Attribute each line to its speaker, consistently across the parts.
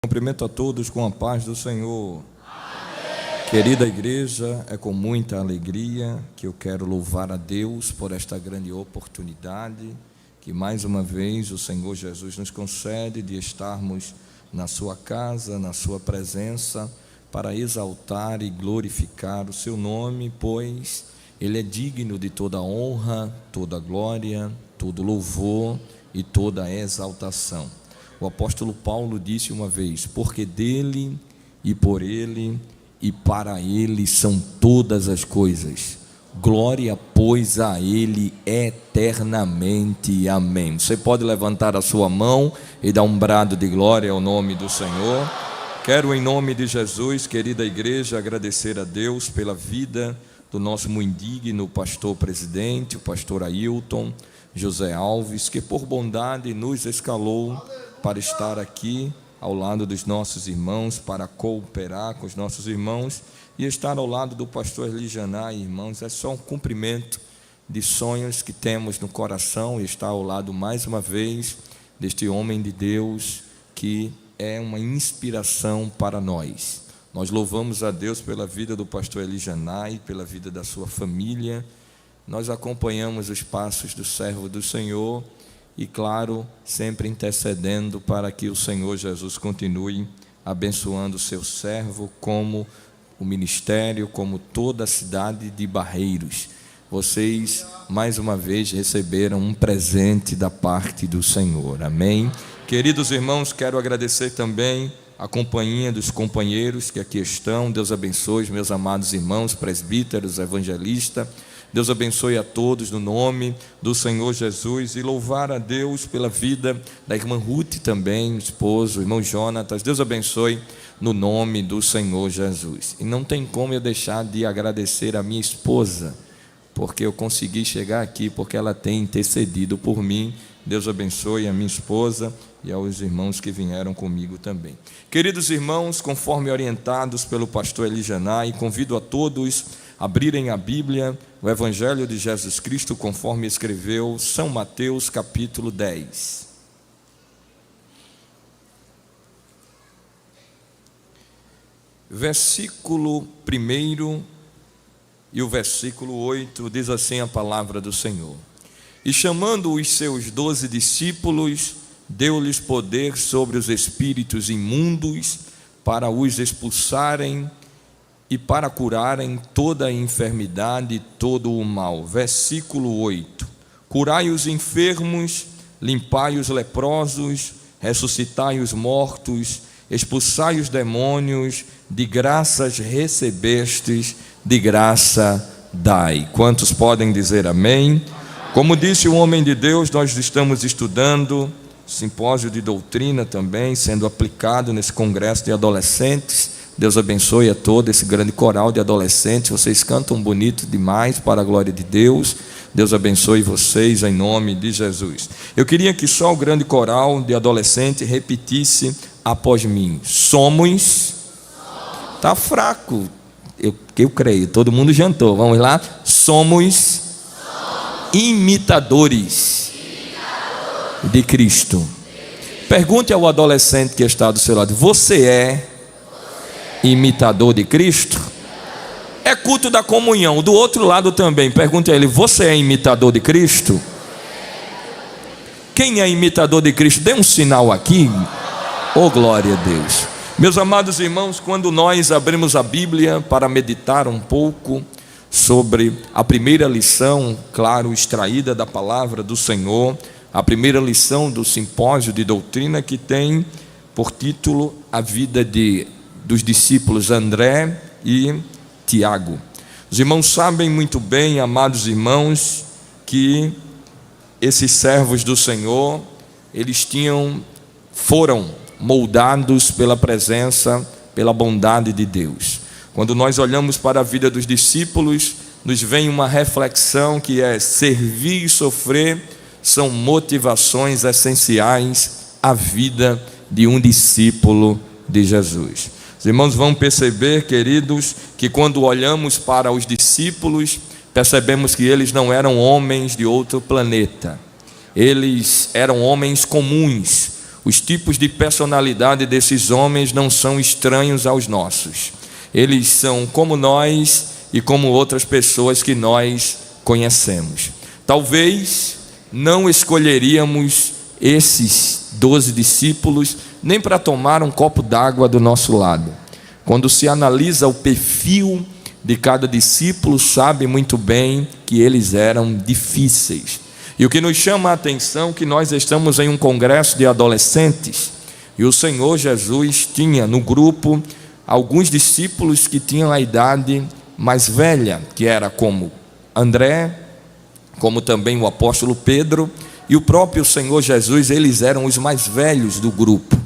Speaker 1: Cumprimento a todos com a paz do Senhor. Amém. Querida igreja, é com muita alegria que eu quero louvar a Deus por esta grande oportunidade que mais uma vez o Senhor Jesus nos concede de estarmos na sua casa, na sua presença, para exaltar e glorificar o seu nome, pois Ele é digno de toda honra, toda glória, todo louvor e toda exaltação. O apóstolo Paulo disse uma vez: porque dele e por ele e para ele são todas as coisas. Glória, pois, a ele eternamente. Amém. Você pode levantar a sua mão e dar um brado de glória ao nome do Senhor. Quero, em nome de Jesus, querida igreja, agradecer a Deus pela vida do nosso muito digno pastor presidente, o pastor Ailton José Alves, que por bondade nos escalou para estar aqui ao lado dos nossos irmãos, para cooperar com os nossos irmãos e estar ao lado do pastor Elijanai, irmãos, é só um cumprimento de sonhos que temos no coração, e estar ao lado mais uma vez deste homem de Deus que é uma inspiração para nós. Nós louvamos a Deus pela vida do pastor Elijanai, pela vida da sua família. Nós acompanhamos os passos do servo do Senhor e, claro, sempre intercedendo para que o Senhor Jesus continue abençoando o seu servo, como o ministério, como toda a cidade de Barreiros. Vocês, mais uma vez, receberam um presente da parte do Senhor. Amém? Queridos irmãos, quero agradecer também a companhia dos companheiros que aqui estão. Deus abençoe os meus amados irmãos, presbíteros, evangelistas. Deus abençoe a todos no nome do Senhor Jesus, e louvar a Deus pela vida da irmã Ruth também, o esposo, o irmão Jonatas. Deus abençoe no nome do Senhor Jesus. E não tem como eu deixar de agradecer a minha esposa, porque eu consegui chegar aqui, porque ela tem intercedido por mim. Deus abençoe a minha esposa e aos irmãos que vieram comigo também. Queridos irmãos, conforme orientados pelo pastor Elijanai, convido a todos a abrirem a Bíblia, o Evangelho de Jesus Cristo, conforme escreveu São Mateus, capítulo 10. Versículo 1 e o versículo 8, diz assim a palavra do Senhor: E chamando os seus 12 discípulos, deu-lhes poder sobre os espíritos imundos, para os expulsarem e para curarem toda a enfermidade e todo o mal. Versículo 8: Curai os enfermos, limpai os leprosos, ressuscitai os mortos, expulsai os demônios, de graças recebestes, de graça dai. Quantos podem dizer amém? Como disse o homem de Deus, nós estamos estudando simpósio de doutrina também, sendo aplicado nesse congresso de adolescentes. Deus abençoe a todo esse grande coral de adolescentes. Vocês cantam bonito demais, para a glória de Deus. Deus abençoe vocês em nome de Jesus. Eu queria que só o grande coral de adolescentes repetisse após mim: somos. Está fraco, eu creio, todo mundo jantou. Vamos lá? Somos imitadores de Cristo. Pergunte ao adolescente que está do seu lado: você é imitador de Cristo? É culto da comunhão. Do outro lado também, pergunte a ele: você é imitador de Cristo? Quem é imitador de Cristo? Dê um sinal aqui. Oh, glória a Deus. Meus amados irmãos, quando nós abrimos a Bíblia para meditar um pouco sobre a primeira lição, claro, extraída da palavra do Senhor, a primeira lição do simpósio de doutrina, que tem por título a vida dos discípulos André e Tiago. Os irmãos sabem muito bem, amados irmãos, que esses servos do Senhor, eles foram moldados pela presença, pela bondade de Deus. Quando nós olhamos para a vida dos discípulos, nos vem uma reflexão que é: servir e sofrer são motivações essenciais à vida de um discípulo de Jesus. Os irmãos vão perceber, queridos, que quando olhamos para os discípulos, percebemos que eles não eram homens de outro planeta. Eles eram homens comuns, Os tipos de personalidade desses homens não são estranhos aos nossos. Eles são como nós e como outras pessoas que nós conhecemos. Talvez não escolheríamos esses 12 discípulos nem para tomar um copo d'água do nosso lado. Quando se analisa o perfil de cada discípulo, sabe muito bem que eles eram difíceis. E o que nos chama a atenção é que nós estamos em um congresso de adolescentes e o Senhor Jesus tinha no grupo alguns discípulos que tinham a idade mais velha, que era como André, como também o apóstolo Pedro e o próprio Senhor Jesus. Eles eram os mais velhos do grupo.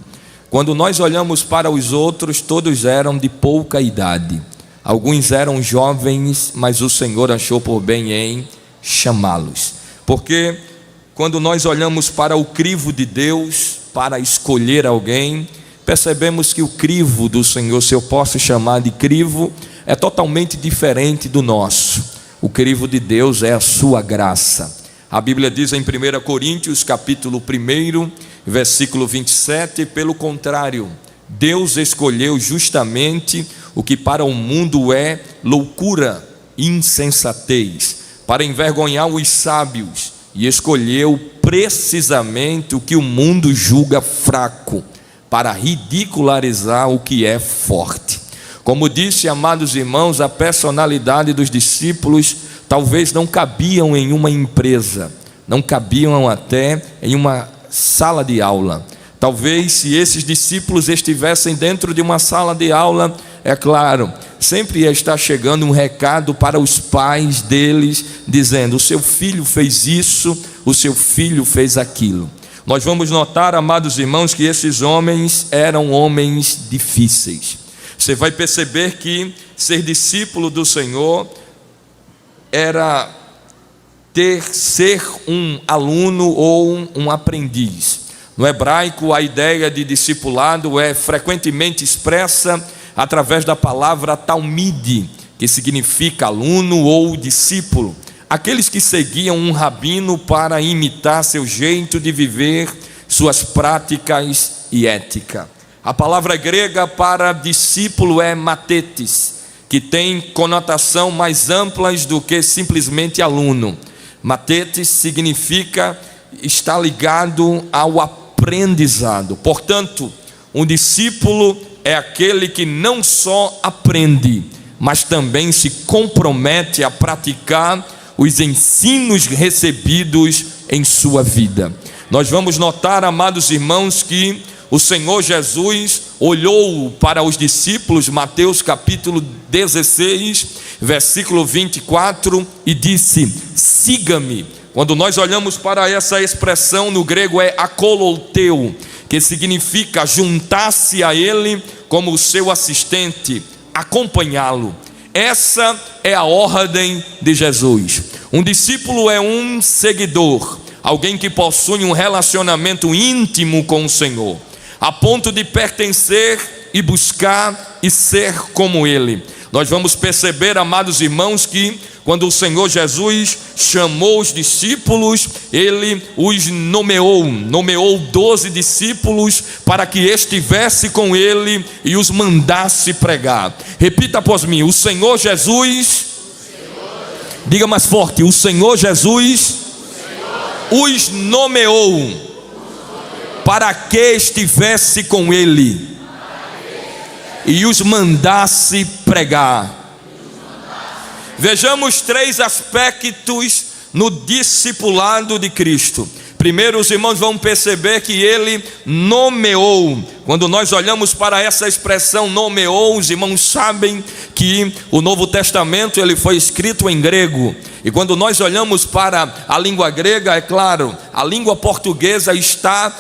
Speaker 1: Quando nós olhamos para os outros, todos eram de pouca idade. Alguns eram jovens, mas o Senhor achou por bem em chamá-los. Porque quando nós olhamos para o crivo de Deus, para escolher alguém, percebemos que o crivo do Senhor, se eu posso chamar de crivo, é totalmente diferente do nosso. O crivo de Deus é a sua graça. A Bíblia diz em 1 Coríntios, capítulo 1, versículo 27, pelo contrário, Deus escolheu justamente o que para o mundo é loucura, insensatez, para envergonhar os sábios, e escolheu precisamente o que o mundo julga fraco, para ridicularizar o que é forte. Como disse, amados irmãos, a personalidade dos discípulos talvez não cabiam em uma empresa, não cabiam até em uma sala de aula. Talvez se esses discípulos estivessem dentro de uma sala de aula, é claro, sempre ia estar chegando um recado para os pais deles, dizendo: o seu filho fez isso, o seu filho fez aquilo. Nós vamos notar, amados irmãos, que esses homens eram homens difíceis. Você vai perceber que ser discípulo do Senhor era ser um aluno ou um aprendiz. No hebraico, a ideia de discipulado é frequentemente expressa através da palavra talmide, que significa aluno ou discípulo. Aqueles que seguiam um rabino para imitar seu jeito de viver, suas práticas e ética. A palavra grega para discípulo é matetes, que tem conotação mais amplas do que simplesmente aluno. Matetes significa estar ligado ao aprendizado. Portanto, um discípulo é aquele que não só aprende, mas também se compromete a praticar os ensinos recebidos em sua vida. Nós vamos notar, amados irmãos, que o Senhor Jesus olhou para os discípulos, Mateus capítulo 16, versículo 24, e disse: siga-me. Quando nós olhamos para essa expressão, no grego é akolouteu, que significa juntar-se a ele como o seu assistente, acompanhá-lo. Essa é a ordem de Jesus. Um discípulo é um seguidor, alguém que possui um relacionamento íntimo com o Senhor, a ponto de pertencer e buscar e ser como Ele. Nós vamos perceber, amados irmãos, que quando o Senhor Jesus chamou os discípulos, Ele os nomeou 12 discípulos para que estivesse com Ele e os mandasse pregar. Repita após mim: o Senhor Jesus, diga mais forte, o Senhor Jesus os nomeou para que estivesse com Ele e os mandasse pregar. Vejamos 3 aspectos no discipulado de Cristo. Primeiro, os irmãos vão perceber que Ele nomeou. Quando nós olhamos para essa expressão nomeou, os irmãos sabem que o Novo Testamento ele foi escrito em grego. E quando nós olhamos para a língua grega, é claro, a língua portuguesa está,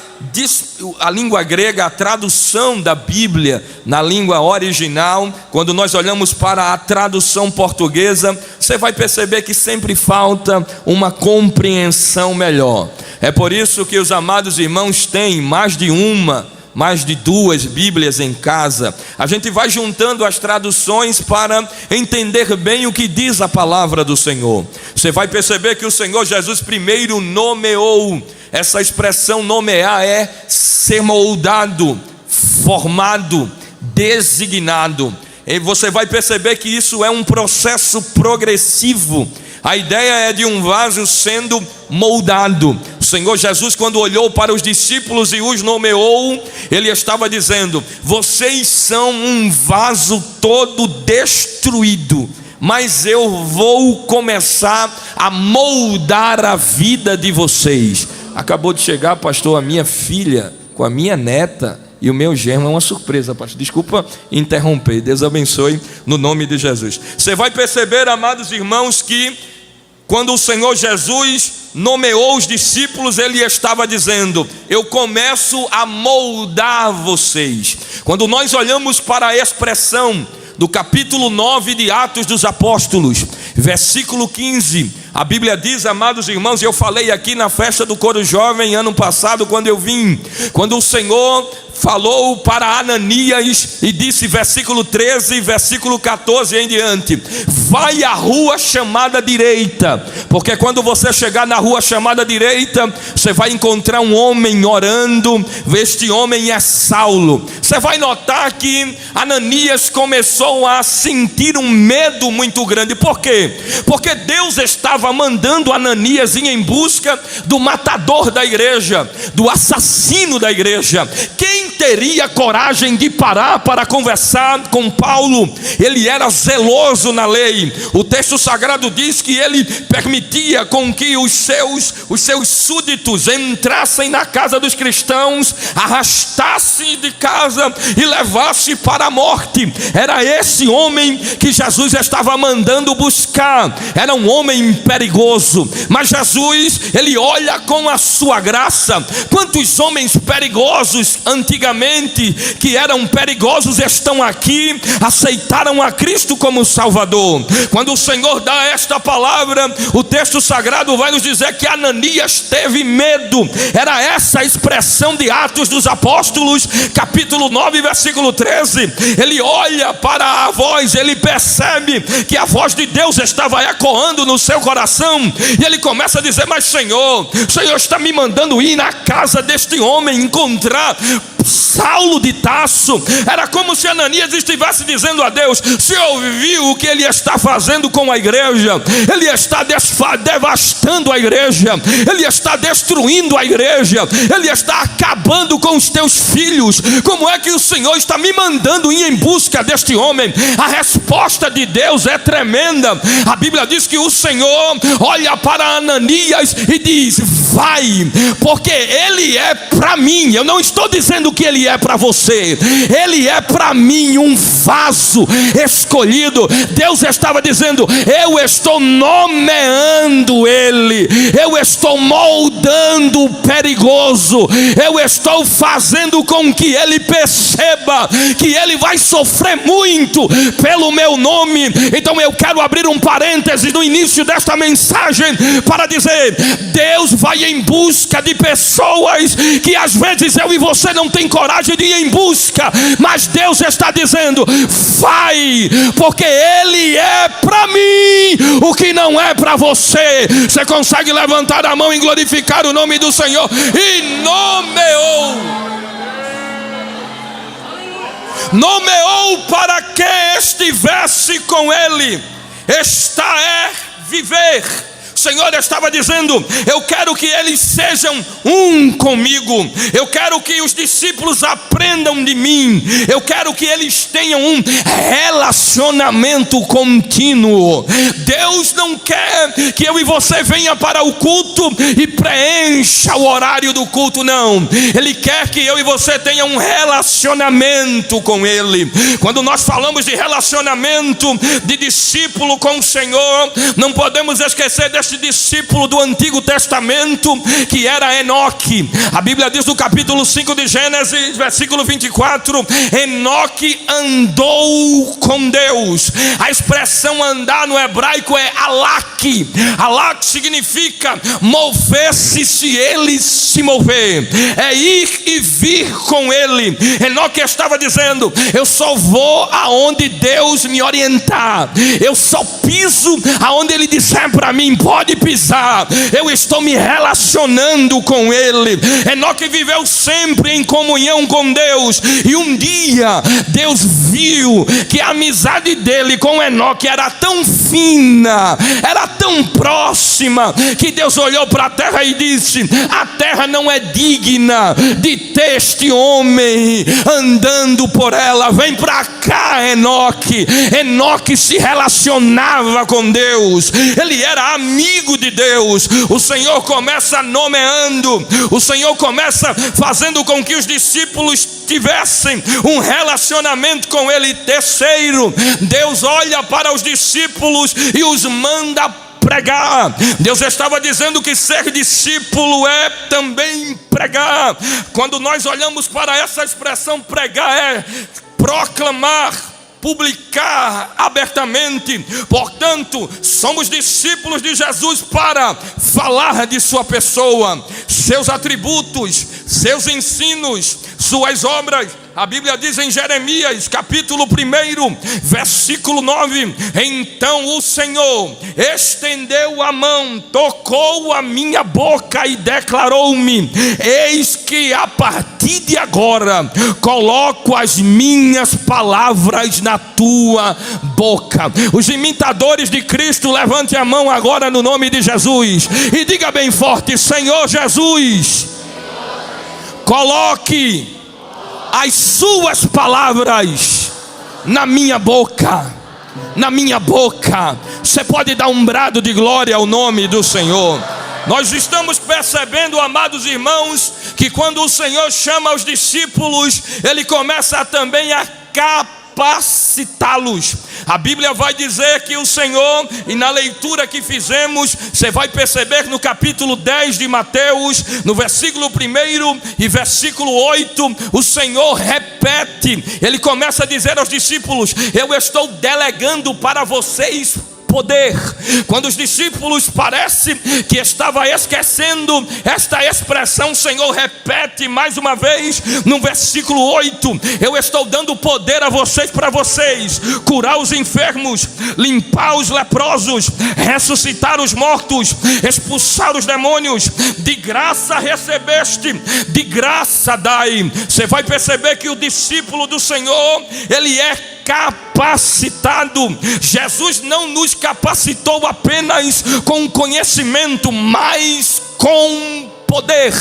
Speaker 1: a língua grega, a tradução da Bíblia na língua original, quando nós olhamos para a tradução portuguesa, você vai perceber que sempre falta uma compreensão melhor. É por isso que os amados irmãos têm mais de 2 Bíblias em casa. A gente vai juntando as traduções para entender bem o que diz a palavra do Senhor. Você vai perceber que o Senhor Jesus primeiro nomeou. essa expressão nomear é ser moldado, formado, designado. E você vai perceber que isso é um processo progressivo. A ideia é de um vaso sendo moldado. O Senhor Jesus, quando olhou para os discípulos e os nomeou, Ele estava dizendo: vocês são um vaso todo destruído, mas eu vou começar a moldar a vida de vocês. Acabou de chegar, pastor, a minha filha com a minha neta e o meu genro. É uma surpresa, pastor. Desculpa interromper. Deus abençoe no nome de Jesus. Você vai perceber, amados irmãos, que quando o Senhor Jesus nomeou os discípulos, Ele estava dizendo: eu começo a moldar vocês. Quando nós olhamos para a expressão do capítulo 9 de Atos dos Apóstolos, versículo 15, a Bíblia diz, amados irmãos, e eu falei aqui na festa do coro jovem ano passado, quando eu vim, quando o Senhor falou para Ananias e disse, versículo 13, versículo 14 em diante: vai à rua chamada direita, porque quando você chegar na rua chamada direita, você vai encontrar um homem orando. Este homem é Saulo. Você vai notar que Ananias começou a sentir um medo muito grande. Por quê? Porque Deus estava mandando Ananias ir em busca do matador da igreja, do assassino da igreja. Quem teria coragem de parar para conversar com Paulo? Ele era zeloso na lei. O texto sagrado diz que ele permitia com que os seus súditos entrassem na casa dos cristãos, arrastassem de casa e levassem para a morte. Era esse homem que Jesus estava mandando buscar. Era um homem perigoso, mas Jesus, Ele olha com a sua graça. Quantos homens perigosos antigamente, que eram perigosos, estão aqui, aceitaram a Cristo como Salvador. Quando o Senhor dá esta palavra, o texto sagrado vai nos dizer que Ananias teve medo. Era essa a expressão de Atos dos Apóstolos, capítulo 9, versículo 13. Ele olha para a voz, ele percebe que a voz de Deus estava ecoando no seu coração, e ele começa a dizer: mas Senhor, o Senhor está me mandando ir na casa deste homem, encontrar Saulo de Tarso. Era como se Ananias estivesse dizendo a Deus: você ouviu o que ele está fazendo com a igreja? Ele está devastando a igreja, ele está destruindo a igreja, ele está acabando com os teus filhos. Como é que o Senhor está me mandando ir em busca deste homem? A resposta de Deus é tremenda. A Bíblia diz que o Senhor olha para Ananias e diz: vai, porque ele é para mim. Eu não estou dizendo que ele é para você, ele é para mim um vaso escolhido. Deus estava dizendo: eu estou nomeando ele, eu estou moldando o perigoso, eu estou fazendo com que ele perceba que ele vai sofrer muito pelo meu nome. Então eu quero abrir um parêntese no início desta mensagem para dizer: Deus vai em busca de pessoas que às vezes eu e você não tem coragem de ir em busca, mas Deus está dizendo: vai, porque ele é para mim o que não é para você. Você consegue levantar a mão e glorificar o nome do Senhor? E nomeou para que estivesse com ele. Esta é viver. O Senhor estava dizendo: eu quero que eles sejam um comigo, eu quero que os discípulos aprendam de mim, eu quero que eles tenham um relacionamento contínuo. Deus não quer que eu e você venha para o culto e preencha o horário do culto, não. Ele quer que eu e você tenha um relacionamento com Ele. Quando nós falamos de relacionamento de discípulo com o Senhor, não podemos esquecer deste discípulo do Antigo Testamento, que era Enoque. A Bíblia diz no capítulo 5 de Gênesis, versículo 24: Enoque andou com Deus. A expressão andar no hebraico é alak. Alak significa mover-se, se ele se mover, é ir e vir com ele. Enoque estava dizendo: eu só vou aonde Deus me orientar, eu só piso aonde ele disser para mim: pode pode pisar. Eu estou me relacionando com Ele. Enoque viveu sempre em comunhão com Deus, e um dia Deus viu que a amizade dele com Enoque era tão fina, era tão próxima, que Deus olhou para a terra e disse: a terra não é digna de ter este homem andando por ela. Vem para cá, Enoque. Enoque se relacionava com Deus, ele era amigo de Deus. O Senhor começa nomeando, o Senhor começa fazendo com que os discípulos tivessem um relacionamento com Ele. Terceiro, Deus olha para os discípulos e os manda pregar. Deus estava dizendo que ser discípulo é também pregar. Quando nós olhamos para essa expressão pregar, é proclamar, publicar abertamente. Portanto, somos discípulos de Jesus para falar de sua pessoa, seus atributos, seus ensinos, suas obras. A Bíblia diz em Jeremias, capítulo 1, versículo 9: então o Senhor estendeu a mão, tocou a minha boca e declarou-me: eis que a partir de agora coloco as minhas palavras na tua boca. Os imitadores de Cristo, levante a mão agora no nome de Jesus e diga bem forte: Senhor Jesus, coloque as suas palavras na minha boca. Na minha boca. Você pode dar um brado de glória ao nome do Senhor. Nós estamos percebendo, amados irmãos, que quando o Senhor chama os discípulos, Ele começa também a capacitá-los. A Bíblia vai dizer que o Senhor, e na leitura que fizemos, você vai perceber no capítulo 10 de Mateus, no versículo 1 e versículo 8, o Senhor repete. Ele começa a dizer aos discípulos: eu estou delegando para vocês poder. Quando os discípulos parece que estava esquecendo esta expressão, o Senhor repete mais uma vez no versículo 8: eu estou dando poder a vocês, para vocês curar os enfermos, limpar os leprosos, ressuscitar os mortos, expulsar os demônios. De graça recebeste, de graça dai. Você vai perceber que o discípulo do Senhor, ele é capacitado. Jesus não nos capacitou apenas com conhecimento, mas com poder.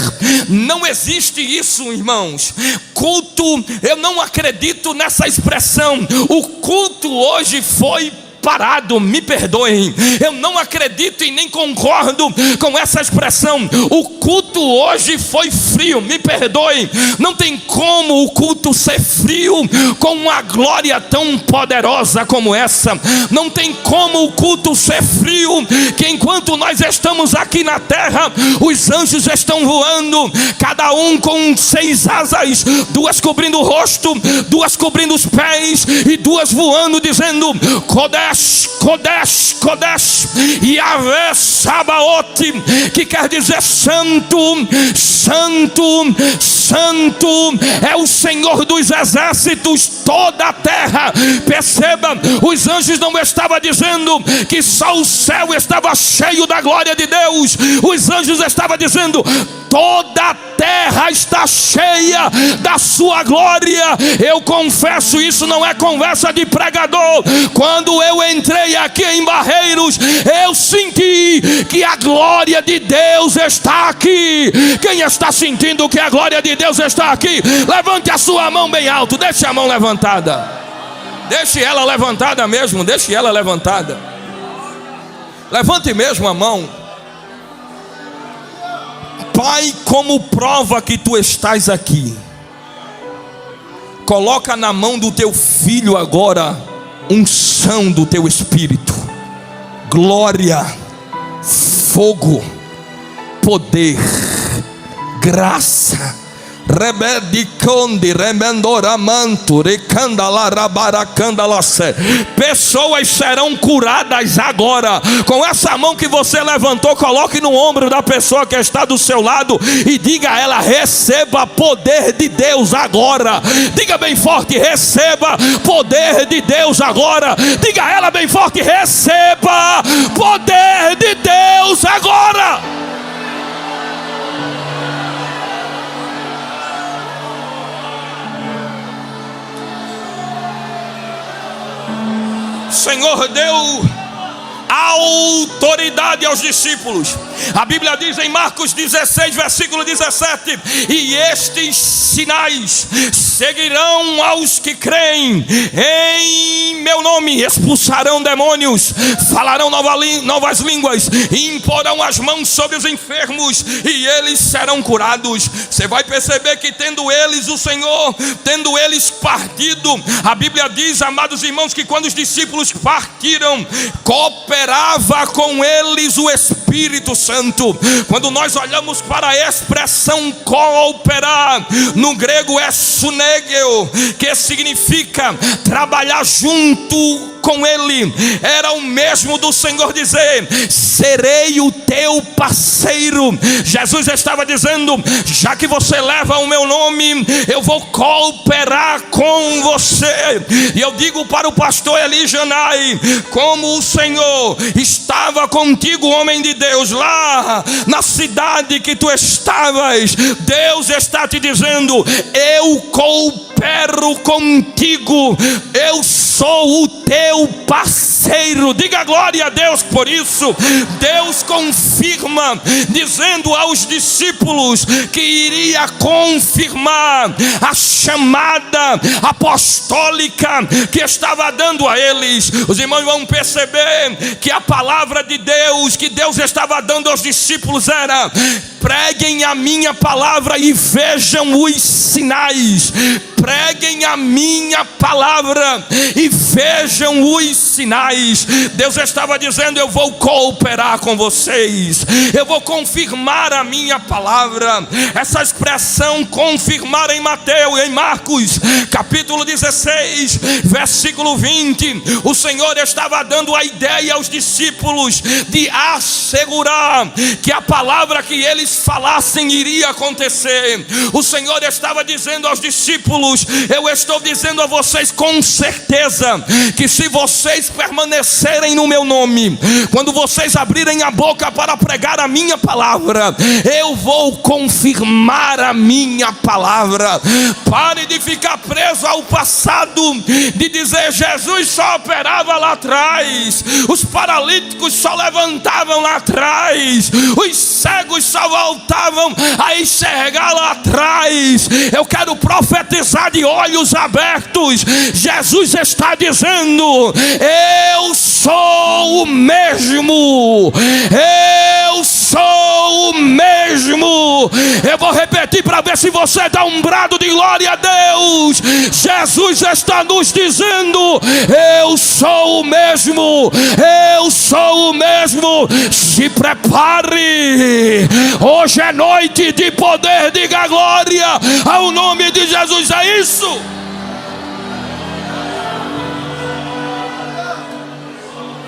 Speaker 1: Não existe isso, irmãos. Culto, eu não acredito nessa expressão. O culto hoje foi parado, me perdoem, eu não acredito e nem concordo com essa expressão. O culto hoje foi frio, me perdoem. Não tem como o culto ser frio com uma glória tão poderosa como essa. Não tem como o culto ser frio, que enquanto nós estamos aqui na terra, os anjos estão voando, cada um com 6 asas, 2 cobrindo o rosto, 2 cobrindo os pés e 2 voando, dizendo: Kodesh, Kodesh, Kodesh, Yahvé Sabaoth, que quer dizer santo, santo, santo é o Senhor dos exércitos, toda a terra. Perceba, os anjos não estavam dizendo que só o céu estava cheio da glória de Deus. Os anjos estavam dizendo: toda a terra está cheia da sua glória. Eu confesso, isso não é conversa de pregador. Quando eu entrei aqui em Barreiros, eu senti que a glória de Deus está aqui. Quem está sentindo que a glória de Deus está aqui? Levante a sua mão bem alto. Deixe a mão levantada. Deixe ela levantada mesmo. Deixe ela levantada. Levante mesmo a mão. Pai, como prova que tu estás aqui, coloca na mão do teu filho agora unção do teu espírito, glória, fogo, poder, graça. rebediconde, remendoramanto, recandalarabaracandalace. Pessoas serão curadas agora. Com essa mão que você levantou, coloque no ombro da pessoa que está do seu lado e diga a ela: receba poder de Deus agora. Diga bem forte: receba poder de Deus agora. Diga a ela bem forte: receba poder de Deus agora. Senhor deu autoridade aos discípulos. A Bíblia diz em Marcos 16, versículo 17: e estes sinais seguirão aos que creem em meu nome: expulsarão demônios, falarão novas línguas, imporão as mãos sobre os enfermos e eles serão curados. Você vai perceber que tendo eles o Senhor, tendo eles partido, a Bíblia diz, amados irmãos, que quando os discípulos partiram, cooperava com eles o Espírito Santo. Quando nós olhamos para a expressão cooperar, no grego é sunegeo, que significa trabalhar junto com ele. Era o mesmo do Senhor dizer: serei o teu parceiro. Jesus estava dizendo: já que você leva o meu nome, eu vou cooperar com você. E eu digo para o pastor Eli Janai: como o Senhor estava contigo, homem de Deus, lá na cidade que tu estavas, Deus está te dizendo: eu coopero contigo, eu sou o teu parceiro. Diga glória a Deus por isso. Deus confirma, dizendo aos discípulos que iria confirmar a chamada apostólica que estava dando a eles. Os irmãos vão perceber que a palavra de Deus que Deus estava dando aos discípulos era: preguem a minha palavra e vejam os sinais. Preguem a minha palavra e vejam os sinais. Deus estava dizendo: eu vou cooperar com vocês, eu vou confirmar a minha palavra. Essa expressão confirmar em Marcos capítulo 16, versículo 20, o Senhor estava dando a ideia aos discípulos de assegurar que a palavra que eles falassem iria acontecer. O Senhor estava dizendo aos discípulos: eu estou dizendo a vocês com certeza que se vocês permanecerem no meu nome, quando vocês abrirem a boca para pregar a minha palavra, eu vou confirmar a minha palavra. Pare de ficar preso ao passado, de dizer: Jesus só operava lá atrás, os paralíticos só levantavam lá atrás, os cegos só voltavam a enxergar lá atrás. Eu quero profetizar de olhos abertos. Jesus está dizendo: eu sou o mesmo, eu sou o mesmo. Eu vou repetir para ver se você dá um brado de glória a Deus. Jesus está nos dizendo: eu sou o mesmo, eu sou o mesmo. Se prepare, hoje é noite de poder. Diga glória ao nome de Jesus. É isso.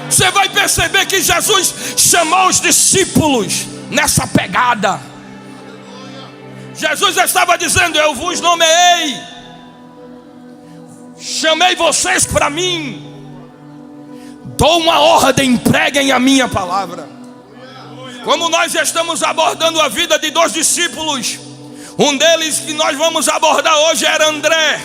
Speaker 1: Você vai perceber que Jesus chamou os discípulos nessa pegada. Jesus estava dizendo: eu vos nomeei, chamei vocês para mim, dou uma ordem: preguem a minha palavra. Como nós estamos abordando a vida de dois discípulos, um deles que nós vamos abordar hoje era André.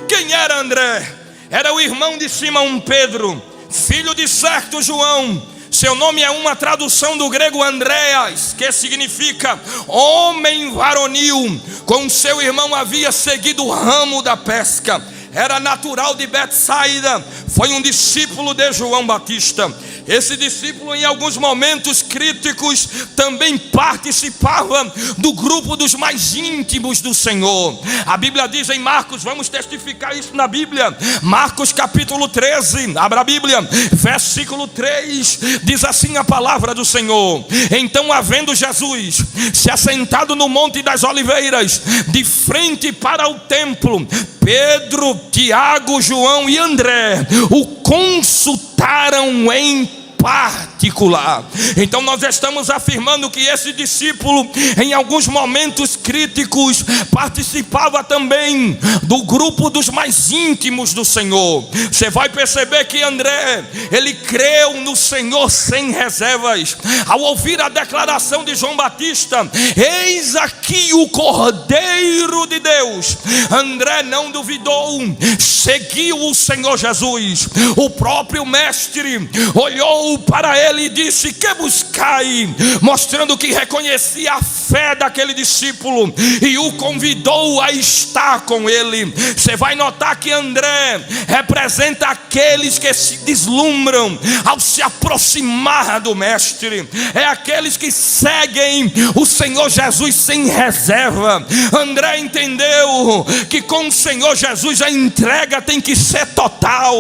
Speaker 1: Quem era André? Era o irmão de Simão Pedro, filho de certo João. Seu nome é uma tradução do grego Andreas, que significa homem varonil. Com seu irmão havia seguido o ramo da pesca. Era natural de Betsaida, foi um discípulo de João Batista. Esse discípulo, em alguns momentos críticos, também participava do grupo dos mais íntimos do Senhor. A Bíblia diz em Marcos, vamos testificar isso na Bíblia, Marcos capítulo 13, abra a Bíblia, versículo 3, diz assim a palavra do Senhor: então, havendo Jesus se assentado no Monte das Oliveiras, de frente para o templo, Pedro, Tiago, João e André o consultaram em particular. Então nós estamos afirmando que esse discípulo, em alguns momentos críticos, participava também do grupo dos mais íntimos do Senhor. Você vai perceber que André, ele creu no Senhor sem reservas. Ao ouvir a declaração de João Batista: eis aqui o Cordeiro de Deus, André não duvidou, seguiu o Senhor Jesus. O próprio mestre olhou para ele e disse: que buscai? Mostrando que reconhecia a fé daquele discípulo e o convidou a estar com ele. Você vai notar que André representa aqueles que se deslumbram ao se aproximar do mestre, é aqueles que seguem o Senhor Jesus sem reserva. André entendeu que com o Senhor Jesus a entrega tem que ser total.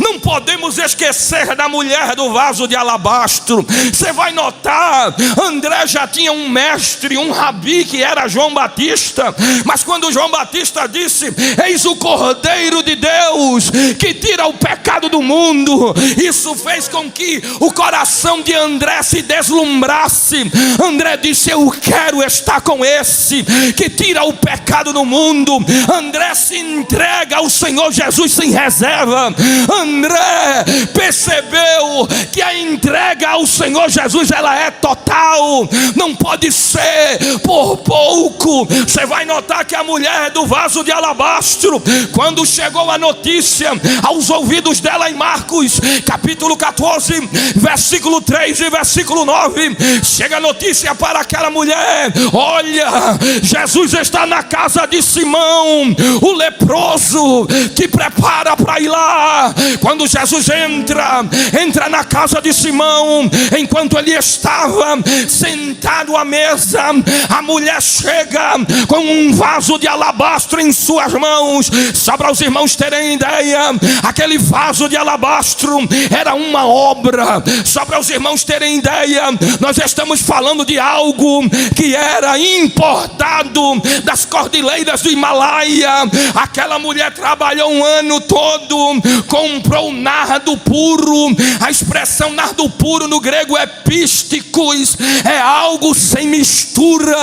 Speaker 1: Não podemos esquecer da mulher do vaso de alabastro. Você vai notar, André já tinha um mestre, um rabi, que era João Batista. Mas quando João Batista disse: eis o Cordeiro de Deus que tira o pecado do mundo, isso fez com que o coração de André se deslumbrasse. André disse: eu quero estar com esse que tira o pecado do mundo. André se entrega ao Senhor Jesus sem reserva. André percebeu que a entrega ao Senhor Jesus, ela é total, não pode ser por pouco. Você vai notar que a mulher do vaso de alabastro, quando chegou a notícia aos ouvidos dela em Marcos capítulo 14, versículo 3 e versículo 9, chega a notícia para aquela mulher: olha, Jesus está na casa de Simão, o leproso, te prepara para ir lá. Quando Jesus entra na casa de Simão, enquanto ele estava sentado à mesa, a mulher chega com um vaso de alabastro em suas mãos. Só para os irmãos terem ideia, aquele vaso de alabastro era uma obra. Só para os irmãos terem ideia, nós estamos falando de algo que era importado das cordilheiras do Himalaia. Aquela mulher trabalhou um ano todo, comprou nardo puro. A expressão nardo puro no grego é písticos, é algo sem mistura,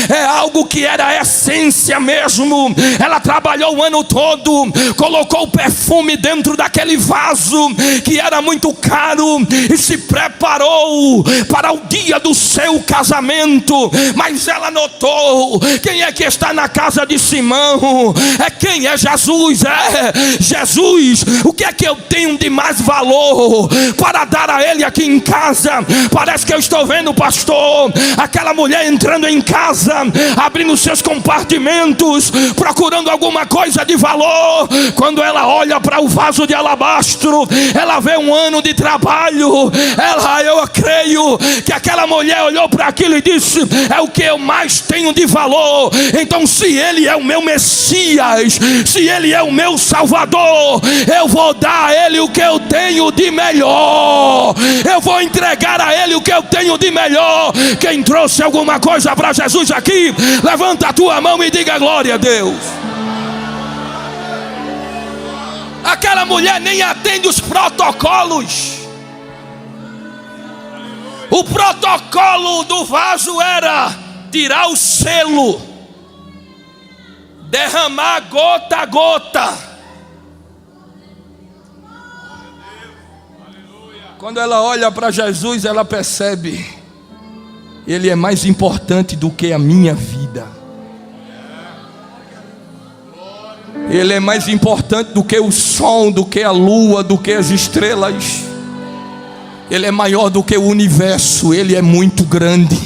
Speaker 1: é algo que era a essência mesmo. Ela trabalhou o ano todo, colocou o perfume dentro daquele vaso que era muito caro e se preparou para o dia do seu casamento. Mas ela notou: quem é que está na casa de Simão? É quem? É Jesus. É Jesus. O que é que eu tenho de mais valor para dar a ele aqui em casa? Parece que eu estou vendo, pastor, aquela mulher entrando em casa, abrindo seus compartimentos, procurando alguma coisa de valor. Quando ela olha para o vaso de alabastro, ela vê um ano de trabalho. Eu creio que aquela mulher olhou para aquilo e disse: é o que eu mais tenho de valor. Então, se ele é o meu Messias, se ele é o meu Salvador, eu vou dar a ele o que eu tenho de melhor. Eu vou entregar a ele o que eu tenho de melhor. Quem trouxe alguma coisa para Jesus aqui, levanta a tua mão e diga glória a Deus. Aquela mulher nem atende os protocolos. O protocolo do vaso era tirar o selo, derramar gota a gota. Quando ela olha para Jesus, ela percebe: ele é mais importante do que a minha vida. Ele é mais importante do que o sol, do que a lua, do que as estrelas. Ele é maior do que o universo. Ele é muito grande.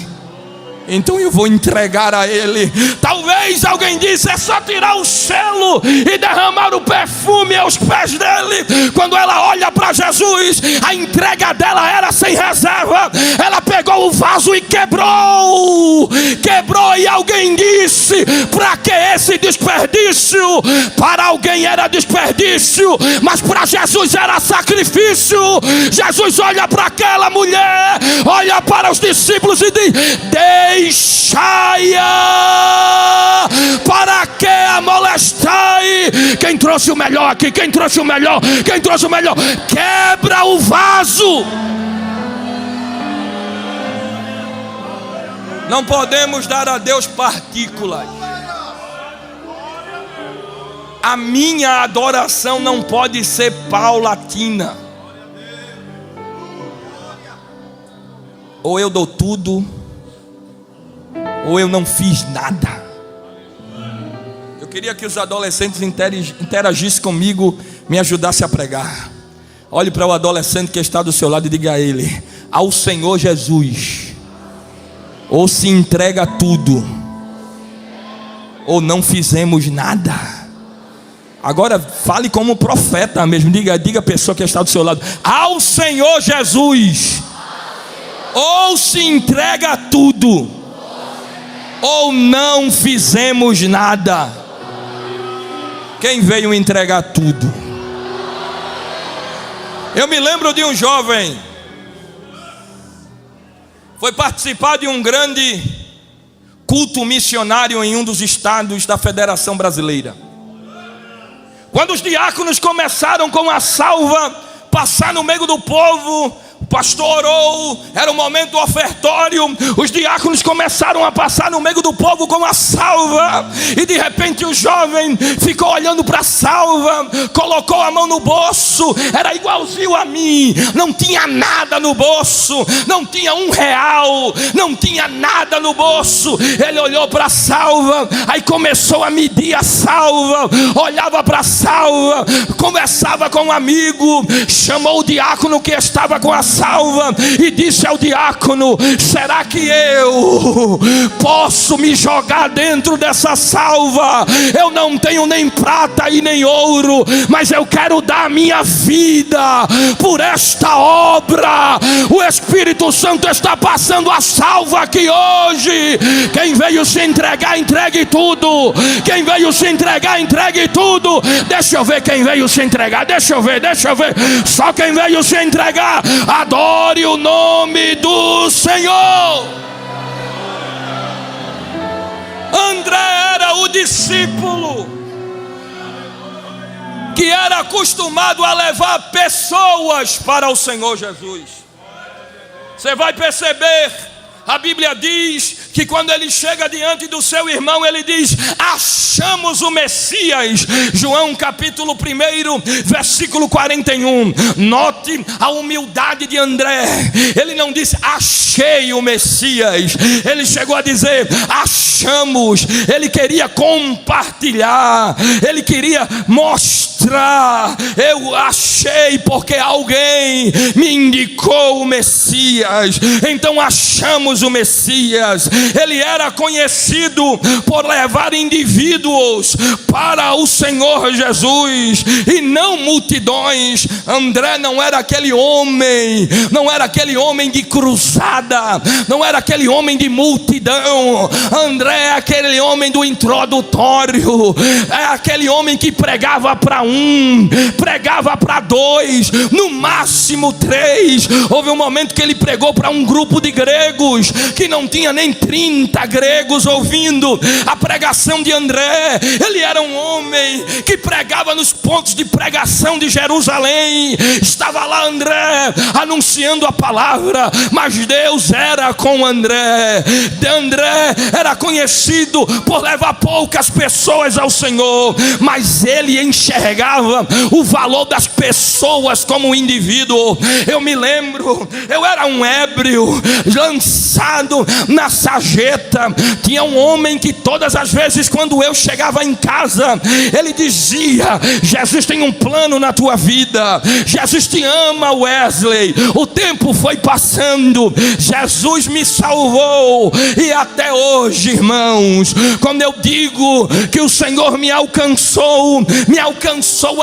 Speaker 1: então eu vou entregar a Ele. Talvez alguém disse: é só tirar o selo e derramar o perfume aos pés dele. Quando ela olha para Jesus, a entrega dela era sem reserva. Ela pegou o vaso e quebrou, e alguém disse: para que esse desperdício? Para alguém era desperdício, mas para Jesus era sacrifício. Jesus olha para aquela mulher, olha para os discípulos e diz: deixai-a, para que a molestai? Quem trouxe o melhor aqui? Quem trouxe o melhor? Quem trouxe o melhor? Quebra o vaso. Não podemos dar a Deus partículas. A minha adoração não pode ser paulatina. Ou eu dou tudo, ou eu não fiz nada. Eu queria que os adolescentes interagissem comigo, me ajudassem a pregar. Olhe para o adolescente que está do seu lado e diga a ele: ao Senhor Jesus, ou se entrega tudo, ou não fizemos nada. Agora fale como profeta mesmo. Diga a pessoa que está do seu lado: ao Senhor Jesus, ou se entrega tudo, ou não fizemos nada. Quem veio entregar tudo? Eu me lembro de um jovem, foi participar de um grande culto missionário em um dos estados da Federação Brasileira. Quando os diáconos começaram com a salva, passar no meio do povo, o pastor orou, era o momento do ofertório. Os diáconos começaram a passar no meio do povo com a salva, e de repente o jovem ficou olhando para a salva, colocou a mão no bolso, era igualzinho a mim, não tinha nada no bolso, não tinha R$1, não tinha nada no bolso. Ele olhou para a salva, aí começou a medir a salva, olhava para a salva, conversava com um amigo, chamou o diácono que estava com a salva e disse ao diácono: será que eu posso me jogar dentro dessa salva? Eu não tenho nem prata e nem ouro, mas eu quero dar a minha vida por esta obra. O Espírito Santo está passando a salva aqui hoje. Quem veio se entregar, entregue tudo. Quem veio se entregar, entregue tudo. Deixa eu ver quem veio se entregar. Deixa eu ver. Só quem veio se entregar. Adore o nome do Senhor. André era o discípulo que era acostumado a levar pessoas para o Senhor Jesus. Você vai perceber, a Bíblia diz que quando ele chega diante do seu irmão, ele diz: achamos o Messias. João capítulo 1, versículo 41. Note a humildade de André. Ele não disse achei o Messias, ele chegou a dizer achamos. Ele queria compartilhar, ele queria mostrar: eu achei porque alguém me indicou o Messias, então achamos o Messias. Ele era conhecido por levar indivíduos para o Senhor Jesus e não multidões. André não era aquele homem, de cruzada, não era aquele homem de multidão. André é aquele homem do introdutório, é aquele homem que pregava para um, pregava para dois, no máximo 3. Houve um momento que ele pregou para um grupo de gregos que não tinha nem 30 gregos ouvindo a pregação de André. Ele era um homem que pregava nos pontos de pregação de Jerusalém. Estava lá André anunciando a palavra, mas Deus era com André. André era conhecido por levar poucas pessoas ao Senhor, mas ele enxergava enxergava o valor das pessoas como indivíduo. Eu me lembro, eu era um ébrio lançado na sarjeta. Tinha um homem que todas as vezes quando eu chegava em casa, ele dizia: Jesus tem um plano na tua vida, Jesus te ama, Wesley. O tempo foi passando, Jesus me salvou, e até hoje, irmãos, quando eu digo que o Senhor me alcançou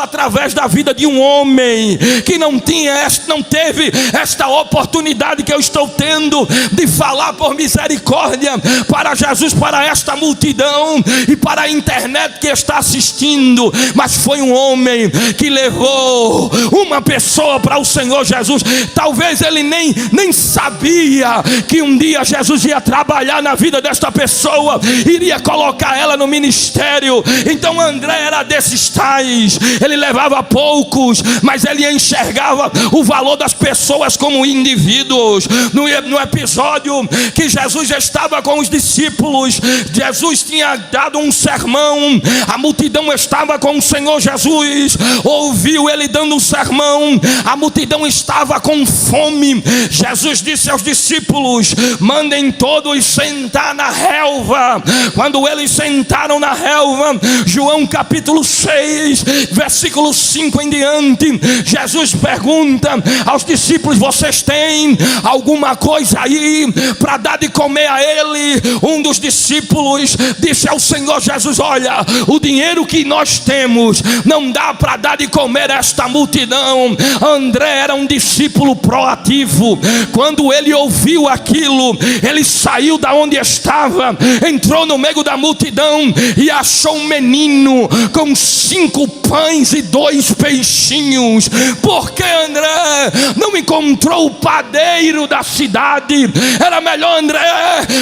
Speaker 1: através da vida de um homem que não teve esta oportunidade que eu estou tendo de falar por misericórdia para Jesus, para esta multidão e para a internet que está assistindo, mas foi um homem que levou uma pessoa para o Senhor Jesus. Talvez ele nem sabia que um dia Jesus ia trabalhar na vida desta pessoa, iria colocar ela no ministério. Então André era desses tais, ele levava poucos, mas ele enxergava o valor das pessoas como indivíduos. No episódio que Jesus estava com os discípulos, Jesus tinha dado um sermão, a multidão estava com o Senhor Jesus, ouviu ele dando um sermão, a multidão estava com fome. Jesus disse aos discípulos: mandem todos sentar na relva. Quando eles sentaram na relva, João capítulo 6, versículo 5 em diante, Jesus pergunta aos discípulos: vocês têm alguma coisa aí para dar de comer a ele? Um dos discípulos disse ao Senhor Jesus: olha, o dinheiro que nós temos não dá para dar de comer esta multidão. André era um discípulo proativo. Quando ele ouviu aquilo, ele saiu da onde estava, entrou no meio da multidão e achou um menino com 5 pães e 2 peixinhos. Porque André não encontrou o padeiro da cidade. Era melhor André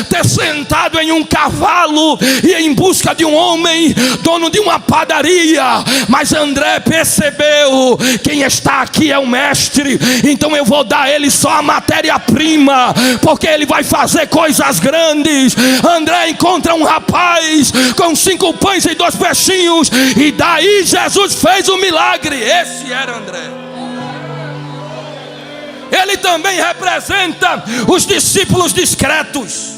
Speaker 1: ter sentado em um cavalo e em busca de um homem, dono de uma padaria. Mas André percebeu: quem está aqui é o mestre, então eu vou dar a ele só a matéria-prima, porque ele vai fazer coisas grandes. André encontra um rapaz com 5 pães e 2 peixinhos, e daí Jesus fez o milagre. Esse era André. Ele também representa os discípulos discretos,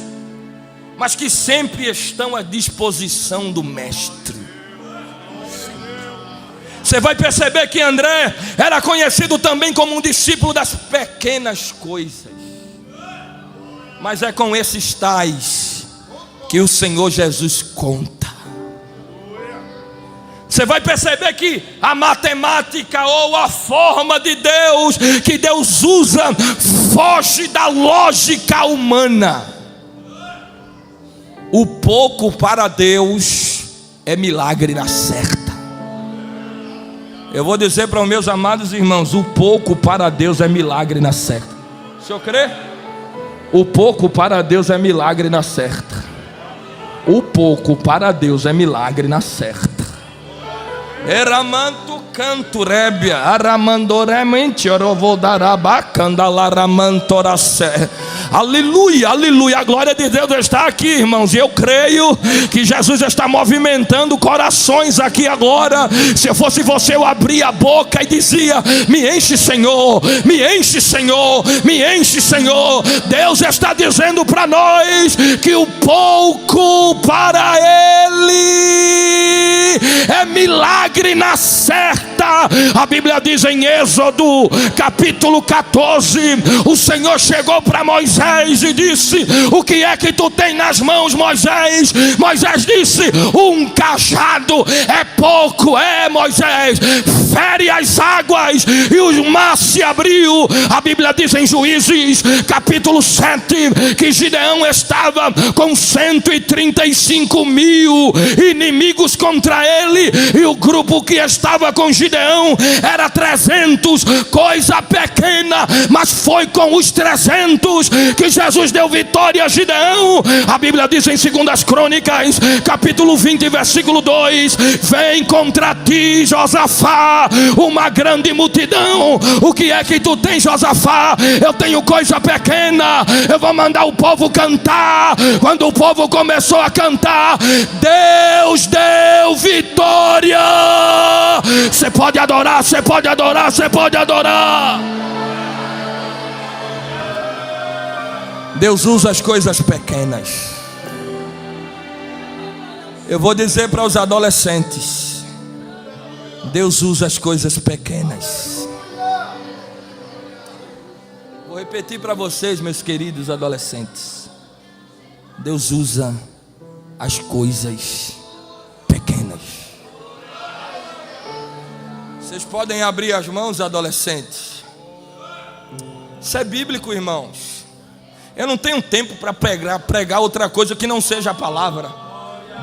Speaker 1: mas que sempre estão à disposição do mestre. Você vai perceber que André era conhecido também como um discípulo das pequenas coisas. Mas é com esses tais que o Senhor Jesus conta. Você vai perceber que a matemática ou a forma de Deus que Deus usa foge da lógica humana. O pouco para Deus é milagre na certa. Eu vou dizer para os meus amados irmãos: o pouco para Deus é milagre na certa. O senhor crê? O pouco para Deus é milagre na certa. O pouco para Deus é milagre na certa. Eramanto canto rébia, aramandoremente orovodarabacandalaramantoracé. Aleluia, aleluia. A glória de Deus está aqui, irmãos. E eu creio que Jesus está movimentando corações aqui agora. Se eu fosse você, eu abria a boca e dizia: me enche, Senhor, me enche, Senhor, me enche, Senhor. Deus está dizendo para nós que o pouco para Ele é milagre na certa. A Bíblia diz em Êxodo capítulo 14: o Senhor chegou para Moisés e disse: o que é que tu tem nas mãos, Moisés? Moisés disse: um cajado. É pouco, Moisés. Fere as águas e o mar se abriu. A Bíblia diz em Juízes capítulo 7 que Gideão estava com 135 mil inimigos contra ele, e o grupo que estava com Gideão era 300, coisa pequena, mas foi com os 300 que Jesus deu vitória a Gideão. A Bíblia diz em 2 Crônicas capítulo 20 versículo 2: vem contra ti, Josafá, uma grande multidão. O que é que tu tens, Josafá? Eu tenho coisa pequena. Eu vou mandar o povo cantar. Quando o povo começou a cantar, Deus deu vitória. Você pode adorar, você pode adorar, você pode adorar. Deus usa as coisas pequenas. Eu vou dizer para os adolescentes: Deus usa as coisas pequenas. Vou repetir para vocês, meus queridos adolescentes: Deus usa as coisas pequenas. Vocês podem abrir as mãos, adolescentes. Isso é bíblico, irmãos. Eu não tenho tempo para pregar outra coisa que não seja a palavra.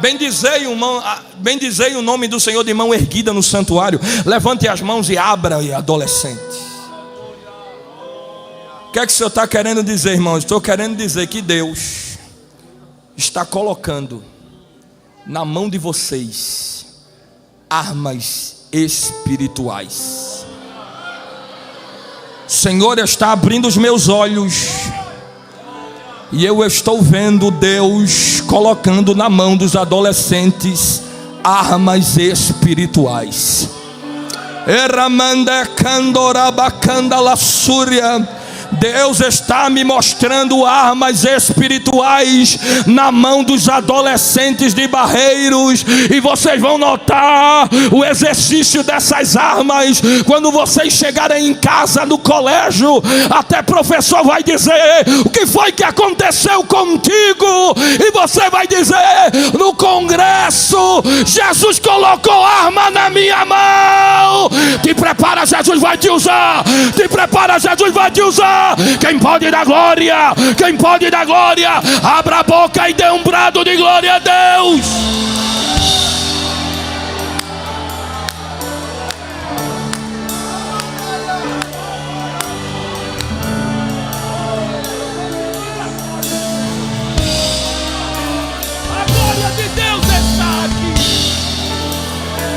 Speaker 1: Bendizei o nome do Senhor de mão erguida no santuário. Levante as mãos e abra, adolescente. O que é que o Senhor está querendo dizer, irmãos? Estou querendo dizer que Deus está colocando na mão de vocês armas espirituais. O Senhor está abrindo os meus olhos e eu estou vendo Deus colocando na mão dos adolescentes armas espirituais. Deus está me mostrando armas espirituais na mão dos adolescentes de Barreiros, e vocês vão notar o exercício dessas armas quando vocês chegarem em casa, no colégio. Até professor vai dizer: o que foi que aconteceu contigo? E você vai dizer: no congresso Jesus colocou arma na minha mão. Te prepara, Jesus vai te usar. Te prepara, Jesus vai te usar. Quem pode dar glória? Quem pode dar glória? Abra a boca e dê um brado de glória a Deus. A glória de Deus está aqui.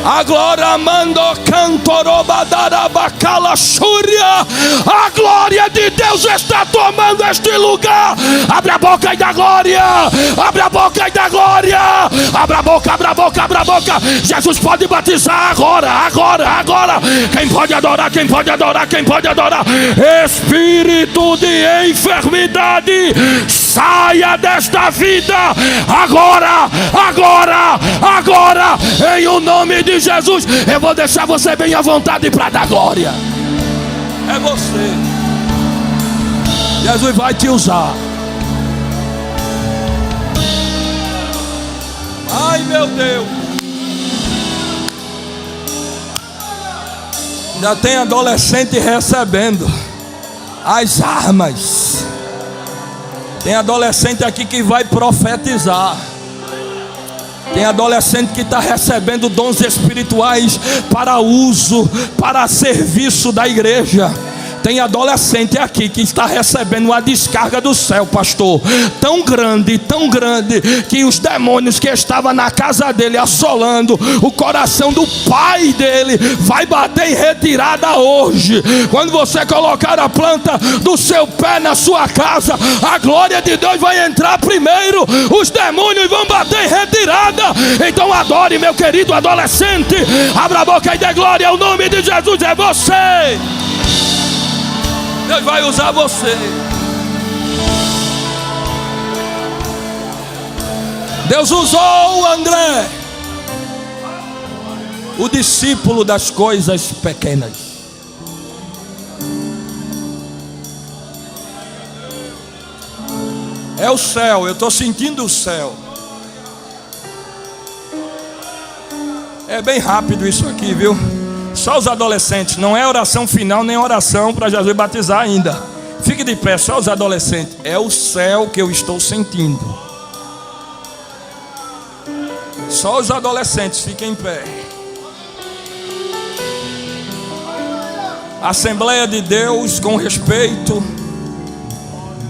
Speaker 1: A glória mando cantorobadarabacara xúria. A glória de Deus está tomando este lugar. Abre a boca e dá glória. Abre a boca e dá glória. Abra a boca, abra a boca, abra a boca. Jesus pode batizar agora, agora, agora. Quem pode adorar, quem pode adorar, quem pode adorar. Espírito de enfermidade, saia desta vida agora, agora, agora, em o nome de Jesus. Eu vou deixar você bem à vontade para dar glória. É você. Jesus vai te usar. Ai, meu Deus. Já tem adolescente recebendo as armas. Tem adolescente aqui que vai profetizar. Tem adolescente que está recebendo dons espirituais para uso, para serviço da igreja. Tem adolescente aqui que está recebendo uma descarga do céu, pastor, tão grande, que os demônios que estavam na casa dele assolando o coração do pai dele vai bater em retirada hoje. Quando você colocar a planta do seu pé na sua casa, a glória de Deus vai entrar primeiro, os demônios vão bater em retirada. Então adore, meu querido adolescente. Abra a boca e dê glória ao nome de Jesus. É você. Deus vai usar você. Deus usou André, o discípulo das coisas pequenas. É o céu, eu estou sentindo o céu. É bem rápido isso aqui, viu? Só os adolescentes, não é oração final nem oração para Jesus batizar ainda. Fique de pé, só os adolescentes. É o céu que eu estou sentindo. Só os adolescentes, fiquem em pé. Assembleia de Deus, com respeito,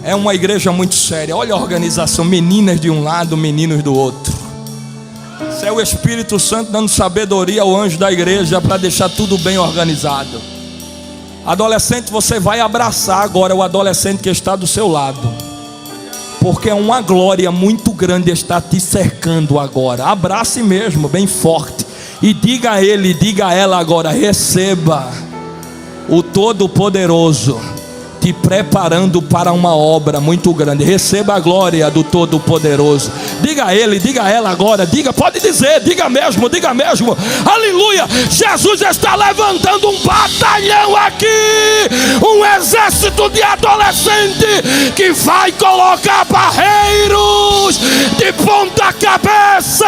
Speaker 1: é uma igreja muito séria. Olha a organização, meninas de um lado, meninos do outro. Isso é o Espírito Santo dando sabedoria ao anjo da igreja para deixar tudo bem organizado. Adolescente, você vai abraçar agora o adolescente que está do seu lado, porque uma glória muito grande está te cercando agora. Abrace mesmo, bem forte. E diga a ele, diga a ela agora: receba o Todo-Poderoso te preparando para uma obra muito grande. Receba a glória do Todo-Poderoso. Diga a ele, diga a ela agora. Diga, pode dizer, diga mesmo, diga mesmo. Aleluia. Jesus está levantando um batalhão aqui, um exército de adolescente que vai colocar barreiros de ponta cabeça.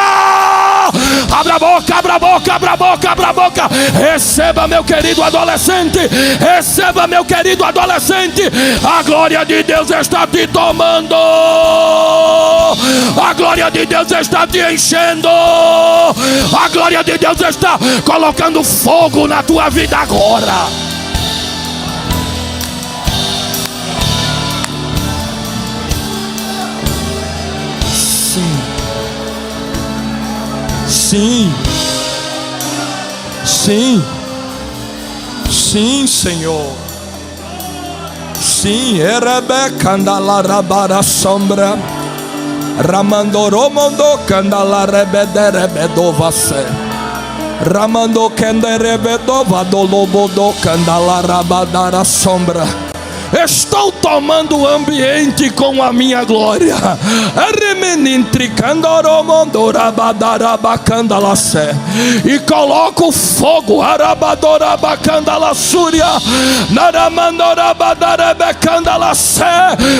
Speaker 1: Abra a boca, abra a boca, abra a boca, abra a boca. Receba, meu querido adolescente. Receba, meu querido adolescente. A glória de Deus está te tomando. A glória de Deus está te enchendo. A glória de Deus está colocando fogo na tua vida agora. Sim. Sim. Sim. Sim, Senhor. Sim, erebe candalarabara sombra, ramandoromondo candalarebe ramando canderebedova dolobodo candalarabadara sombra. Estou tomando o ambiente com a minha glória. E coloco fogo.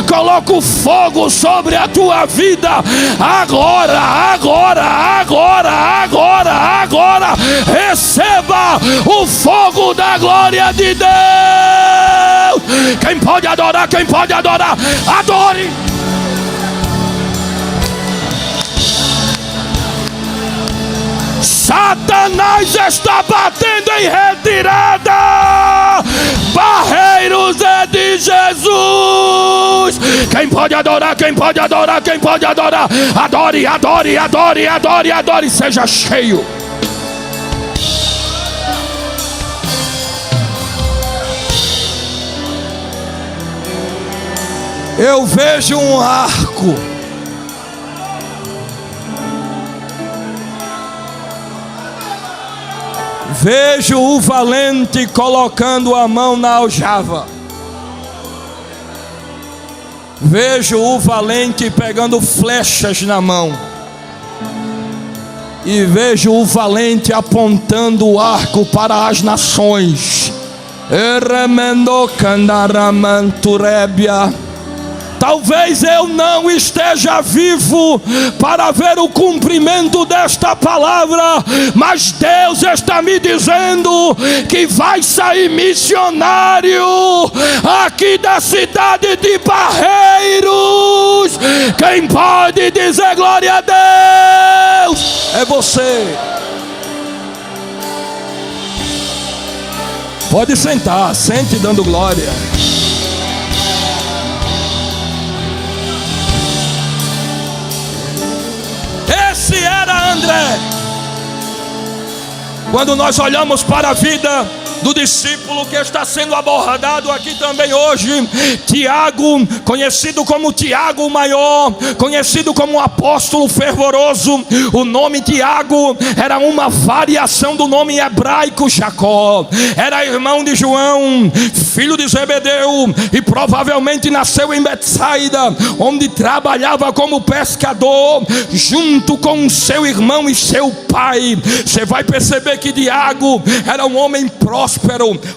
Speaker 1: Coloco fogo sobre a tua vida. Agora, agora, agora, agora, agora. Receba o fogo da glória de Deus. Quem pode adorar, quem pode adorar, adore. Satanás está batendo em retirada. Barreiros é de Jesus. Quem pode adorar, quem pode adorar, quem pode adorar, adore, adore, adore, adore, adore. Seja cheio. Eu vejo um arco. Vejo o valente colocando a mão na aljava. Vejo o valente pegando flechas na mão. E vejo o valente apontando o arco para as nações. Talvez eu não esteja vivo para ver o cumprimento desta palavra, mas Deus está me dizendo que vai sair missionário aqui da cidade de Barreiros. Quem pode dizer glória a Deus? É você. Pode sentar, sente dando glória. Esse era André. Quando nós olhamos para a vida do discípulo que está sendo abordado aqui também hoje, Tiago, conhecido como Tiago o Maior, conhecido como o apóstolo fervoroso. O nome Tiago era uma variação do nome hebraico Jacó. Era irmão de João, filho de Zebedeu, e provavelmente nasceu em Betsaida, onde trabalhava como pescador, junto com seu irmão e seu pai. Você vai perceber que Tiago era um homem próspero.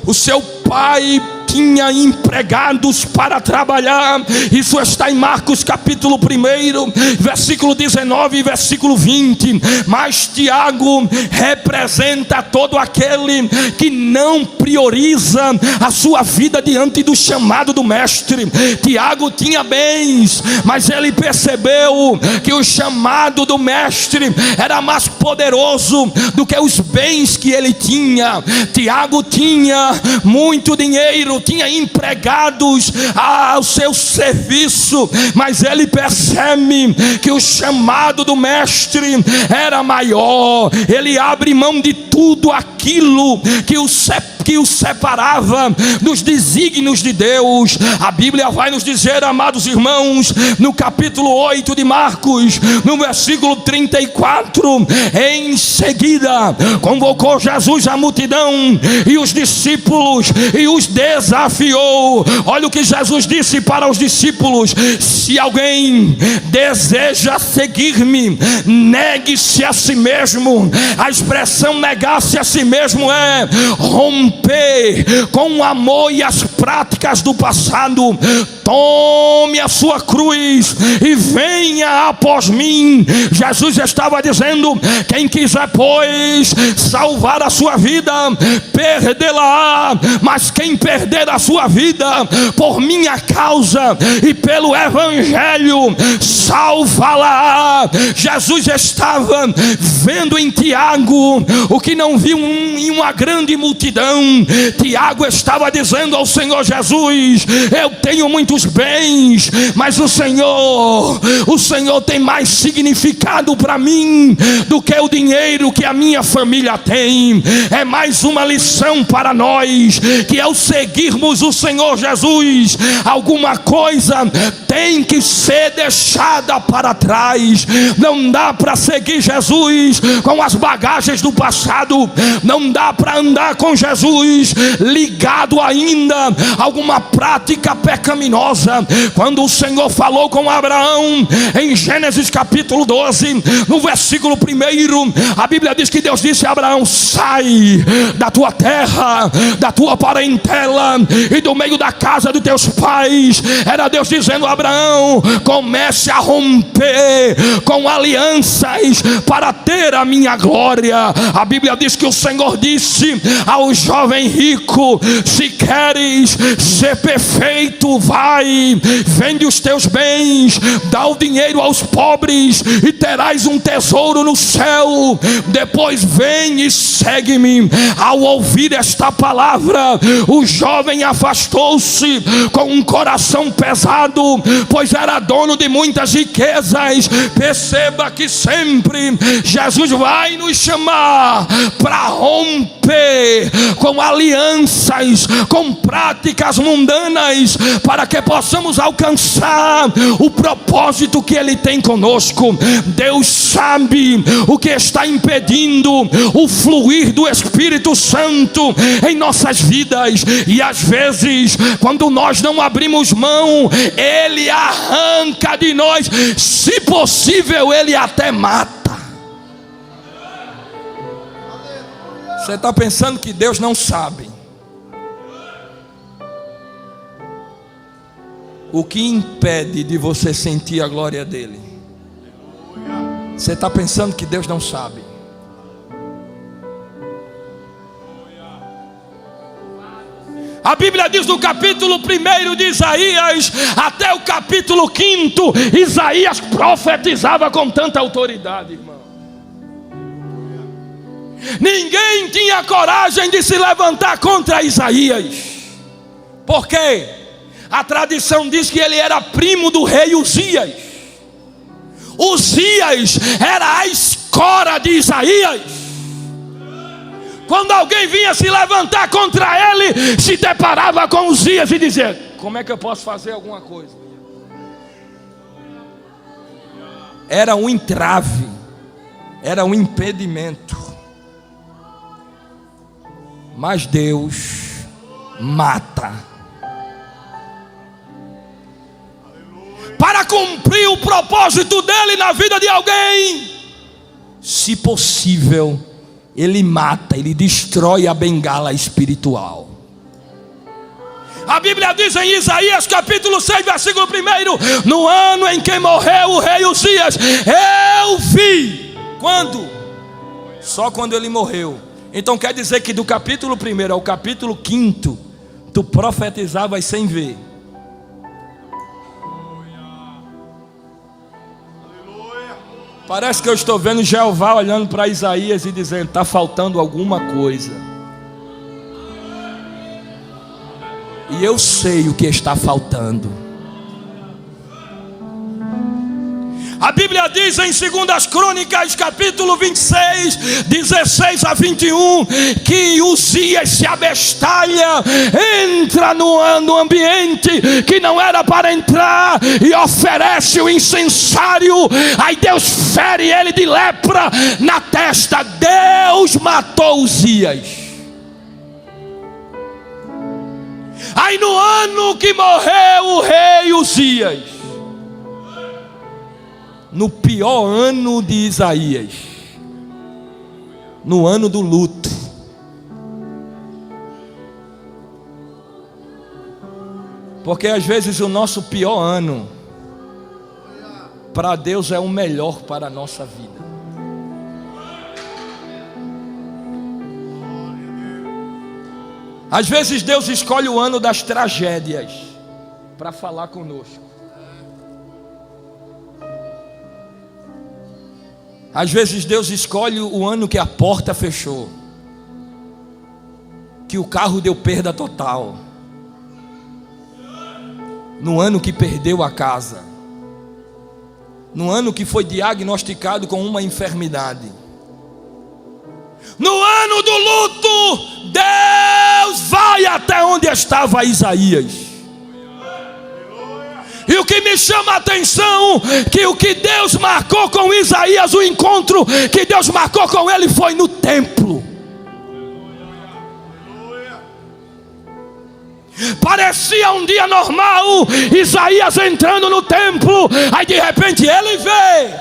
Speaker 1: O seu pai tinha empregados para trabalhar. Isso está em Marcos capítulo 1, versículo 19 e versículo 20. Mas Tiago representa todo aquele que não prioriza a sua vida diante do chamado do mestre. Tiago tinha bens, mas ele percebeu que o chamado do mestre era mais poderoso do que os bens que ele tinha. Tiago tinha muito dinheiro, tinha empregados ao seu serviço, mas ele percebe que o chamado do mestre era maior. Ele abre mão de tudo aquilo que o sepulta que o separava dos desígnios de Deus. A Bíblia vai nos dizer, amados irmãos, no capítulo 8 de Marcos, no versículo 34, em seguida convocou Jesus a multidão e os discípulos e os desafiou. Olha o que Jesus disse para os discípulos: se alguém deseja seguir-me, negue-se a si mesmo. A expressão negar-se a si mesmo é romper com o amor e as práticas do passado. Tome a sua cruz e venha após mim. Jesus estava dizendo: quem quiser, pois, salvar a sua vida, perdê-la-á, mas quem perder a sua vida por minha causa e pelo evangelho, salva-la. Jesus estava vendo em Tiago o que não viu em uma grande multidão. Tiago estava dizendo ao Senhor Jesus: eu tenho muitos bens, mas o Senhor tem mais significado para mim do que o dinheiro que a minha família tem. É mais uma lição para nós, que ao seguirmos o Senhor Jesus, alguma coisa tem que ser deixada para trás. Não dá para seguir Jesus com as bagagens do passado. Não dá para andar com Jesus ligado ainda a alguma prática pecaminosa. Quando o Senhor falou com Abraão em Gênesis capítulo 12, no versículo 1, a Bíblia diz que Deus disse a Abraão: sai da tua terra, da tua parentela e do meio da casa de teus pais. Era Deus dizendo a Abraão: comece a romper com alianças para ter a minha glória. A Bíblia diz que o Senhor disse ao jovem rico: se queres ser perfeito, vai, vende os teus bens, dá o dinheiro aos pobres e terás um tesouro no céu. Depois vem e segue-me. Ao ouvir esta palavra, o jovem afastou-se com um coração pesado, pois era dono de muitas riquezas. Perceba que sempre Jesus vai nos chamar para romper com alianças, com práticas mundanas, para que possamos alcançar o propósito que Ele tem conosco. Deus sabe o que está impedindo o fluir do Espírito Santo em nossas vidas, e às vezes, quando nós não abrimos mão, Ele arranca de nós, se possível Ele até mata. Você está pensando que Deus não sabe o que impede de você sentir a glória dele? Você está pensando que Deus não sabe? A Bíblia diz no capítulo 1 de Isaías até o capítulo 5, Isaías profetizava com tanta autoridade, irmão. Ninguém tinha coragem de se levantar contra Isaías. Por quê? A tradição diz que ele era primo do rei Uzias. Uzias era a escora de Isaías. Quando alguém vinha se levantar contra ele, se deparava com Uzias e dizia: como é que eu posso fazer alguma coisa? Era um entrave, era um impedimento. Mas Deus mata para cumprir o propósito dele na vida de alguém. Se possível, Ele mata, Ele destrói a bengala espiritual. A Bíblia diz em Isaías capítulo 6, versículo 1: no ano em que morreu o rei Uzias, eu vi. Quando? Só quando ele morreu. Então quer dizer que do capítulo 1 ao capítulo 5, tu profetizavas sem ver. Parece que eu estou vendo Jeová olhando para Isaías e dizendo: está faltando alguma coisa. E eu sei o que está faltando. A Bíblia diz em 2 Crônicas, capítulo 26, 16 a 21, que Uzias se abestalha, entra no ambiente que não era para entrar e oferece o incensário. Aí Deus fere ele de lepra na testa. Deus matou Uzias. Aí no ano que morreu o rei Uzias, no pior ano de Isaías, no ano do luto, porque às vezes o nosso pior ano para Deus é o melhor para a nossa vida. Às vezes Deus escolhe o ano das tragédias para falar conosco. Às vezes Deus escolhe o ano que a porta fechou, que o carro deu perda total, no ano que perdeu a casa, no ano que foi diagnosticado com uma enfermidade, no ano do luto. Deus vai até onde estava Isaías. E o que me chama a atenção, que o que Deus marcou com Isaías, o encontro que Deus marcou com ele foi no templo. Parecia um dia normal, Isaías entrando no templo, aí de repente ele vê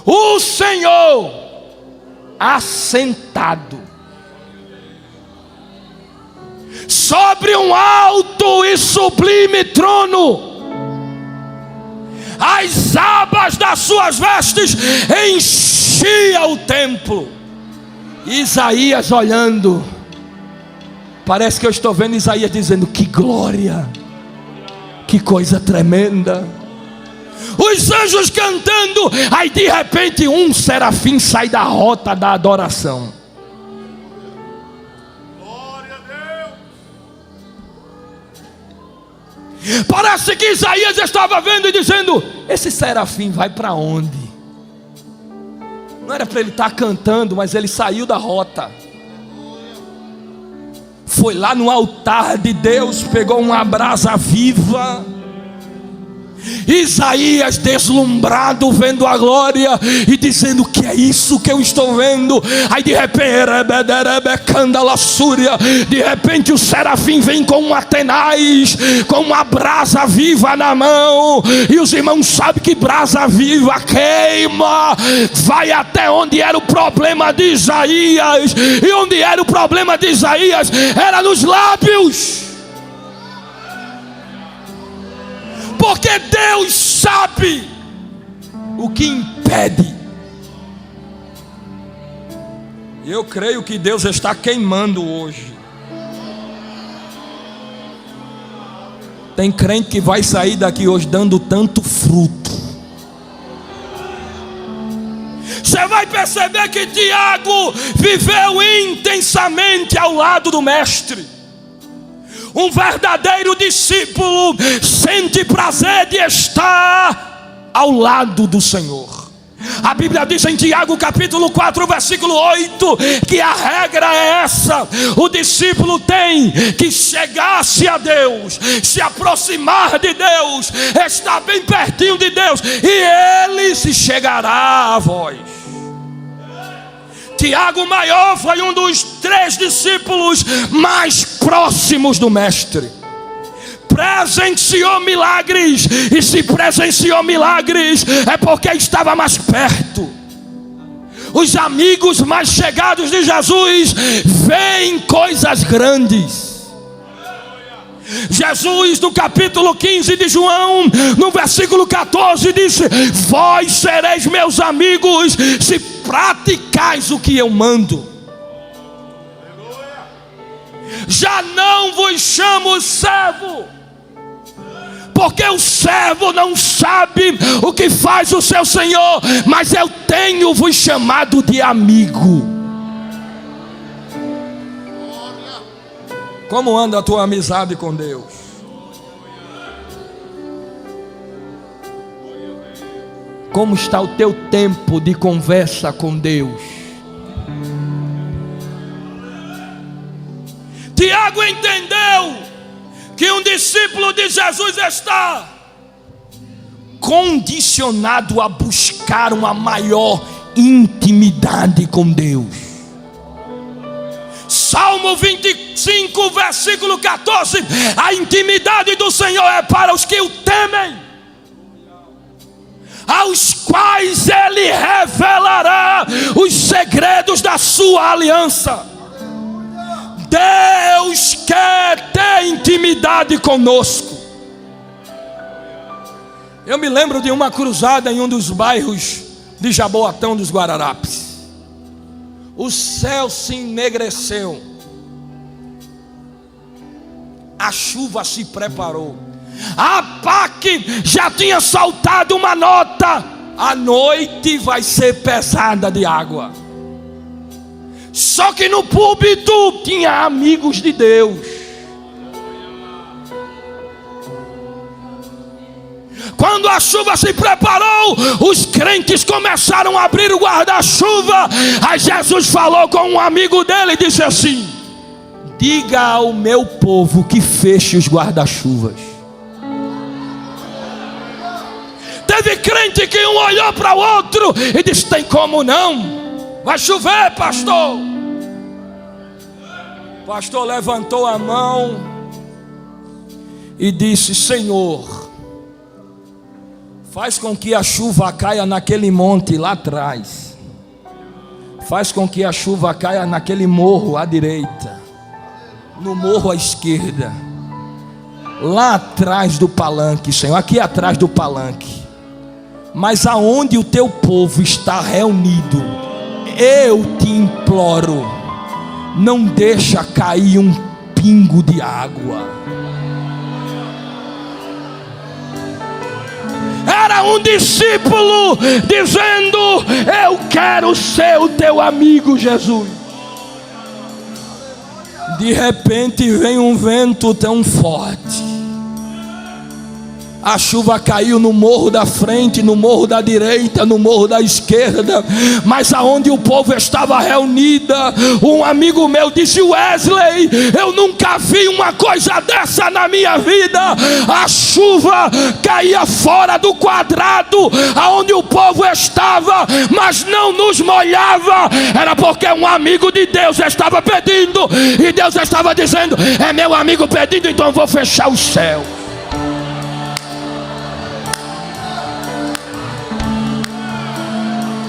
Speaker 1: o Senhor assentado sobre um alto e sublime trono. As abas das suas vestes enchiam o templo. Isaías olhando, parece que eu estou vendo Isaías dizendo: que glória, que coisa tremenda. Os anjos cantando, aí de repente um serafim sai da rota da adoração. Glória a Deus. Parece que Isaías estava vendo e dizendo: esse serafim vai para onde? Não era para ele estar cantando, mas ele saiu da rota. Foi lá no altar de Deus, pegou uma brasa viva. Isaías deslumbrado, vendo a glória e dizendo: que é isso que eu estou vendo? Aí de repente o serafim vem com um atenaz, com uma brasa viva na mão. E os irmãos sabem que brasa viva queima, vai até onde era o problema de Isaías. E onde era o problema de Isaías? Era nos lábios. Porque Deus sabe o que impede. Eu creio que Deus está queimando hoje. Tem crente que vai sair daqui hoje dando tanto fruto. Você vai perceber que Tiago viveu intensamente ao lado do mestre. Um verdadeiro discípulo sente prazer de estar ao lado do Senhor. A Bíblia diz em Tiago capítulo 4 versículo 8 que a regra é essa: o discípulo tem que chegar-se a Deus, se aproximar de Deus, estar bem pertinho de Deus, e Ele se chegará a vós. Tiago maior foi um dos 3 discípulos mais próximos do mestre. Presenciou milagres, e se presenciou milagres é porque estava mais perto. Os amigos mais chegados de Jesus veem coisas grandes. Jesus, no capítulo 15 de João, no versículo 14, disse: vós sereis meus amigos se praticais o que eu mando. Já não vos chamo servo, porque o servo não sabe o que faz o seu senhor, mas eu tenho vos chamado de amigo. Como anda a tua amizade com Deus? Como está o teu tempo de conversa com Deus? Tiago entendeu que um discípulo de Jesus está condicionado a buscar uma maior intimidade com Deus. Salmo 25, versículo 14: a intimidade do Senhor é para os que o temem, aos quais Ele revelará os segredos da sua aliança. Deus quer ter intimidade conosco. Eu me lembro de uma cruzada em um dos bairros de Jaboatão dos Guararapes. O céu se enegreceu, a chuva se preparou, a APAC já tinha soltado uma nota: a noite vai ser pesada de água. Só que no púlpito tinha amigos de Deus. Quando a chuva se preparou, os crentes começaram a abrir o guarda-chuva. Aí Jesus falou com um amigo dele e disse assim: diga ao meu povo que feche os guarda-chuvas. Teve crente que um olhou para o outro e disse: tem como não? Vai chover, pastor. O pastor levantou a mão e disse: Senhor, faz com que a chuva caia naquele monte lá atrás. Faz com que a chuva caia naquele morro à direita, no morro à esquerda, lá atrás do palanque, Senhor, aqui atrás do palanque. Mas aonde o teu povo está reunido, eu te imploro, não deixa cair um pingo de água. Era um discípulo dizendo: eu quero ser o teu amigo, Jesus. De repente vem um vento tão forte, a chuva caiu no morro da frente, no morro da direita, no morro da esquerda. Mas aonde o povo estava reunido, um amigo meu disse: Wesley, eu nunca vi uma coisa dessa na minha vida. A chuva caía fora do quadrado aonde o povo estava, mas não nos molhava. Era porque um amigo de Deus estava pedindo, e Deus estava dizendo: é meu amigo pedindo, então eu vou fechar o céu.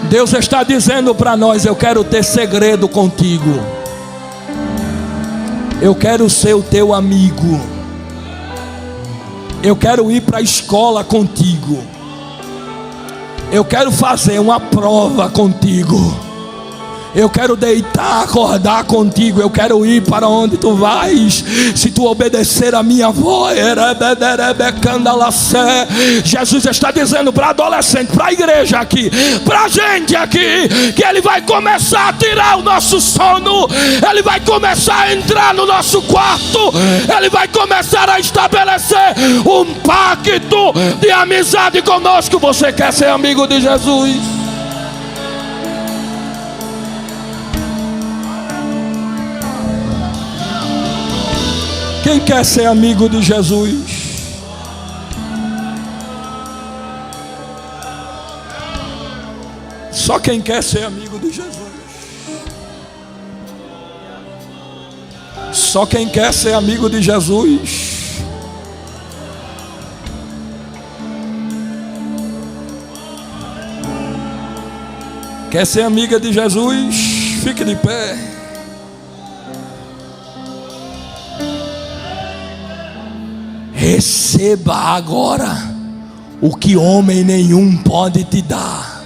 Speaker 1: Deus está dizendo para nós: eu quero ter segredo contigo, eu quero ser o teu amigo, eu quero ir para a escola contigo, eu quero fazer uma prova contigo, eu quero deitar, acordar contigo, eu quero ir para onde tu vais, se tu obedecer a minha voz. Jesus está dizendo para adolescente, para a igreja aqui, para a gente aqui, que Ele vai começar a tirar o nosso sono, Ele vai começar a entrar no nosso quarto, Ele vai começar a estabelecer um pacto de amizade conosco. Você quer ser amigo de Jesus? Quem quer ser amigo de Jesus? Só quem quer ser amigo de Jesus. Só quem quer ser amigo de Jesus. Quer ser amiga de Jesus? Fique de pé. Receba agora o que homem nenhum pode te dar.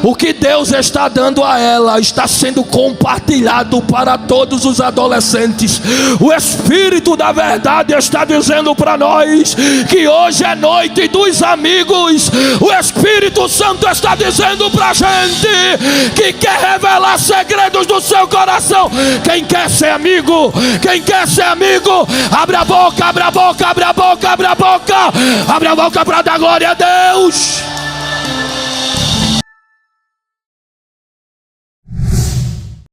Speaker 1: O que Deus está dando a ela está sendo compartilhado para todos os adolescentes. O Espírito da verdade está dizendo para nós que hoje é noite dos amigos. O Espírito Santo está dizendo para a gente que quer revelar segredos do seu coração. Quem quer ser amigo? Quem quer ser amigo? Abre a boca, abre a boca, abre a boca, abre a boca, abre a boca para dar glória a Deus.